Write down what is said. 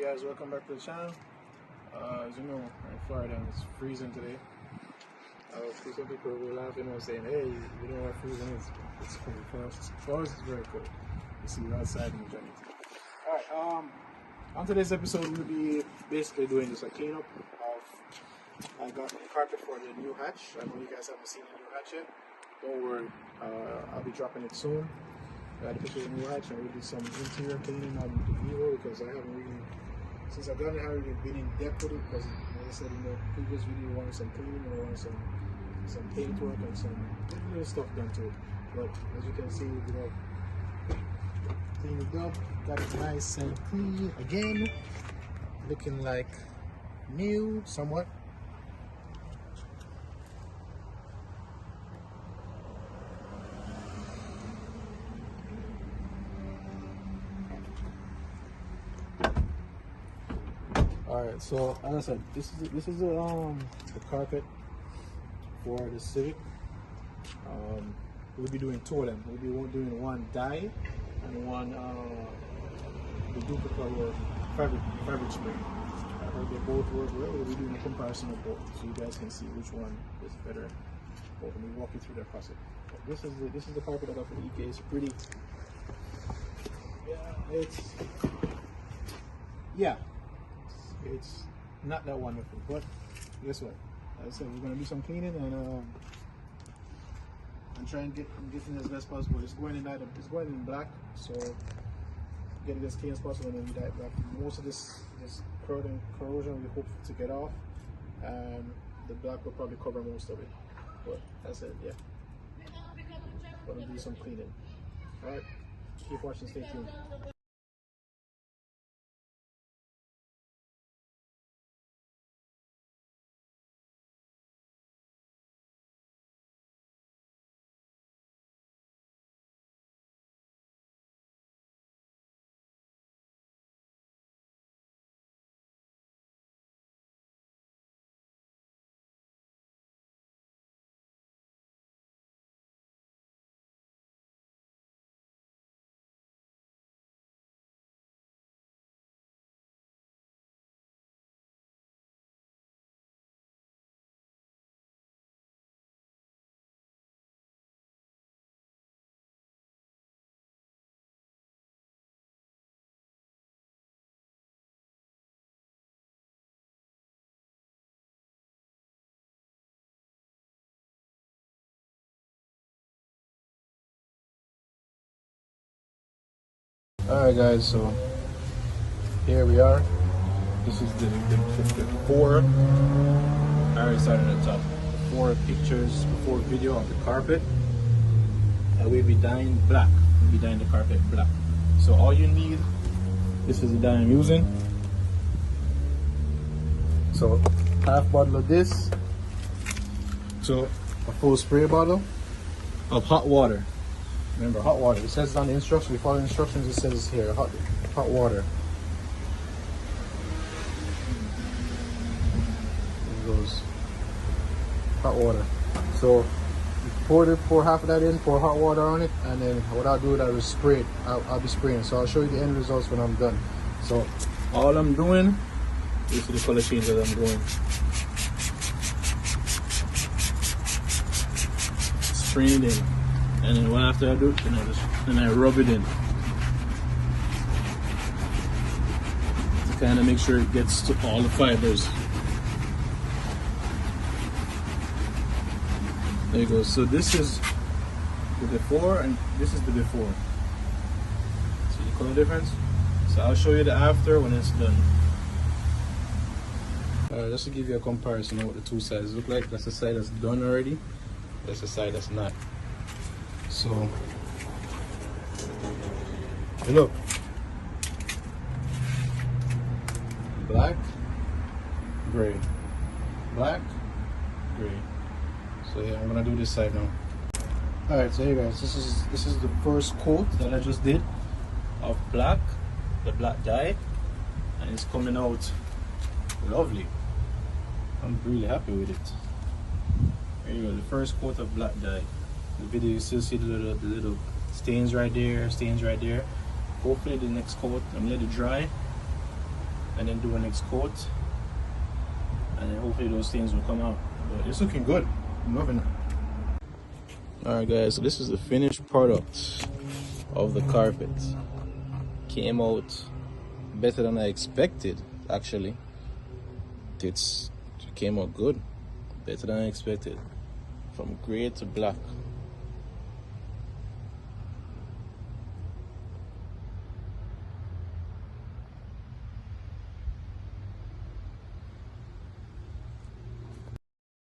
Hey guys, welcome back to the channel. As you know, we're in Florida and it's freezing today. Some people will laugh, saying, hey, you know what freezing is? It's cold. For us, it's very cold. You see, we're outside and enjoying it. Alright, on today's episode, we'll be basically doing just a cleanup of, I got the carpet for the new hatch. I know you guys haven't seen the new hatch yet. Don't worry, I'll be dropping it soon. I got a picture of the new hatch and we'll do some interior cleaning on the Vivo because I haven't really, since I've gotten it, I haven't really been in depth with it because, as I said in the previous video, I wanted some cleaning and I wanted some paint work and some little stuff done to it. But as you can see, clean it up, got it nice and clean again, looking like new somewhat. Alright, so as I said, this is the carpet for the Civic. We'll be doing two of them. We'll be doing one dye and one the duplicate or fabric spray. I heard they both work well. We'll be doing a comparison of both, so you guys can see which one is better. Let me walk you through that process. This is the carpet I got for the EK. It's pretty. It's not that wonderful, but guess what? As I said, we're gonna do some cleaning and try and get as best possible. It's going in black, so get it as clean as possible and then we dye it black. Most of this corrosion we hope to get off, and the black will probably cover most of it. But that's it, yeah. Gonna do some cleaning. Alright, keep watching, stay tuned. Alright guys, so here we are. This is the before. I already started at the top. Before pictures, before video of the carpet. And we'll be dyeing black. We'll be dyeing the carpet black. So all you need, this is the dye I'm using. So half bottle of this. So a full spray bottle of hot water. Remember, hot water. It says on the instructions. We follow the instructions. It says here, hot water. There goes hot water. So pour half of that in, pour hot water on it, and then what I'll do is I'll spray it. I'll be spraying. So I'll show you the end results when I'm done. So all I'm doing is the color change that I'm doing. Spraying it in. And then what after I do, then I rub it in to kind of make sure it gets to all the fibers. There you go. So this is the before and this is the before. See the color difference? So I'll show you the after when it's done. Just to give you a comparison of what the two sides look like. That's the side that's done already. That's the side that's not. So, look, black, gray, black, gray. So yeah, I'm gonna do this side now. All right, so hey guys, this is the first coat that I just did of black, the black dye, and it's coming out lovely. I'm really happy with it. There you go, the first coat of black dye. The video, you still see the little stains right there, Hopefully the next coat, I'm gonna let it dry and then do a next coat, and then hopefully those things will come out. But it's looking good. I'm loving it. Alright guys, so this is the finished product of the carpet. Came out better than I expected, actually. It came out good, better than I expected. From gray to black.